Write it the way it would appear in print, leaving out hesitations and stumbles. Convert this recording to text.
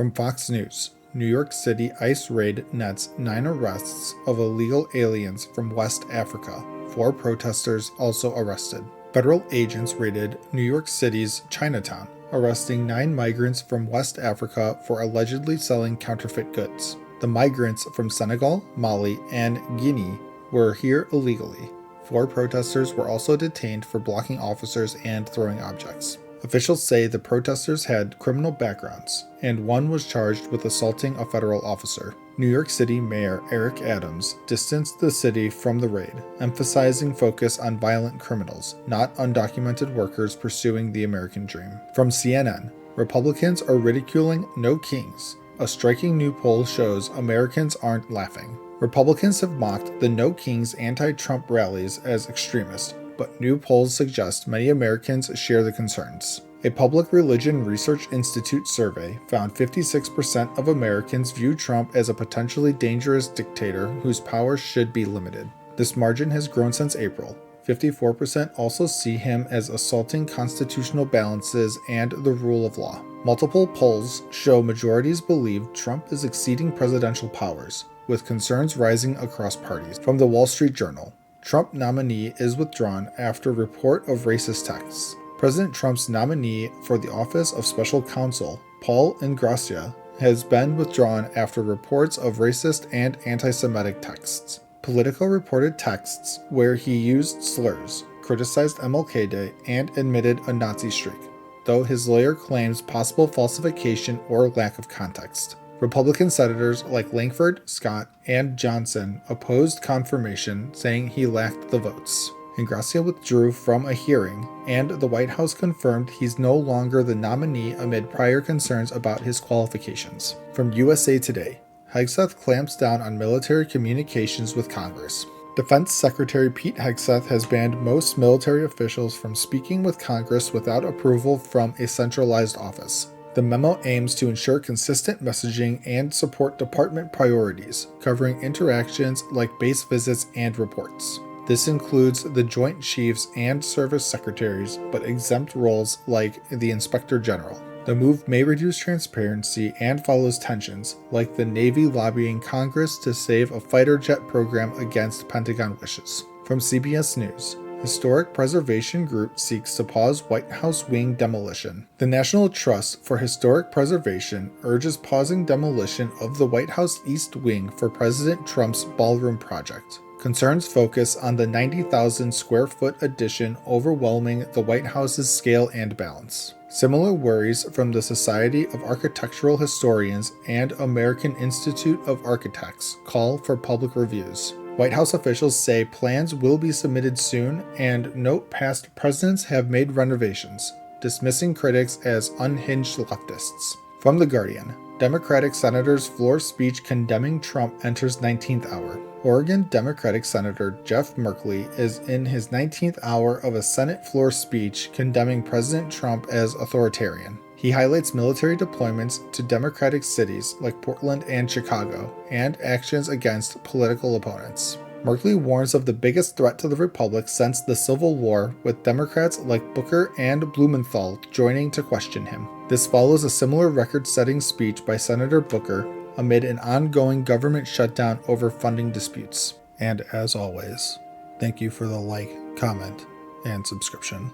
From Fox News, New York City ICE raid nets 9 arrests of illegal aliens from West Africa. 4 protesters also arrested. Federal agents raided New York City's Chinatown, arresting 9 migrants from West Africa for allegedly selling counterfeit goods. The migrants from Senegal, Mali, and Guinea were here illegally. 4 protesters were also detained for blocking officers and throwing objects. Officials say the protesters had criminal backgrounds, and one was charged with assaulting a federal officer. New York City Mayor Eric Adams distanced the city from the raid, emphasizing focus on violent criminals, not undocumented workers pursuing the American dream. From CNN, Republicans are ridiculing No Kings. A striking new poll shows Americans aren't laughing. Republicans have mocked the No Kings anti-Trump rallies as extremist, but new polls suggest many Americans share the concerns. A Public Religion Research Institute survey found 56% of Americans view Trump as a potentially dangerous dictator whose powers should be limited. This margin has grown since April. 54% also see him as assaulting constitutional balances and the rule of law. Multiple polls show majorities believe Trump is exceeding presidential powers, with concerns rising across parties. From the Wall Street Journal, Trump nominee is withdrawn after report of racist texts. President Trump's nominee for the office of special counsel, Paul Ingrassia, has been withdrawn after reports of racist and anti-Semitic texts. Politico reported texts where he used slurs, criticized MLK Day, and admitted a Nazi streak, though his lawyer claims possible falsification or lack of context. Republican senators like Langford, Scott, and Johnson opposed confirmation, saying he lacked the votes. Ingrassia withdrew from a hearing, and the White House confirmed he's no longer the nominee amid prior concerns about his qualifications. From USA Today, Hegseth clamps down on military communications with Congress. Defense Secretary Pete Hegseth has banned most military officials from speaking with Congress without approval from a centralized office. The memo aims to ensure consistent messaging and support department priorities, covering interactions like base visits and reports. This includes the Joint Chiefs and Service Secretaries, but exempt roles like the Inspector General. The move may reduce transparency and follows tensions, like the Navy lobbying Congress to save a fighter jet program against Pentagon wishes. From CBS News, Historic Preservation Group seeks to pause White House wing demolition. The National Trust for Historic Preservation urges pausing demolition of the White House East Wing for President Trump's ballroom project. Concerns focus on the 90,000 square foot addition overwhelming the White House's scale and balance. Similar worries from the Society of Architectural Historians and American Institute of Architects call for public reviews. White House officials say plans will be submitted soon and note past presidents have made renovations, dismissing critics as unhinged leftists. From The Guardian, Democratic senator's floor speech condemning Trump enters 19th hour. Oregon Democratic Senator Jeff Merkley is in his 19th hour of a Senate floor speech condemning President Trump as authoritarian. He highlights military deployments to Democratic cities like Portland and Chicago, and actions against political opponents. Merkley warns of the biggest threat to the Republic since the Civil War, with Democrats like Booker and Blumenthal joining to question him. This follows a similar record-setting speech by Senator Booker amid an ongoing government shutdown over funding disputes. And as always, thank you for the like, comment, and subscription.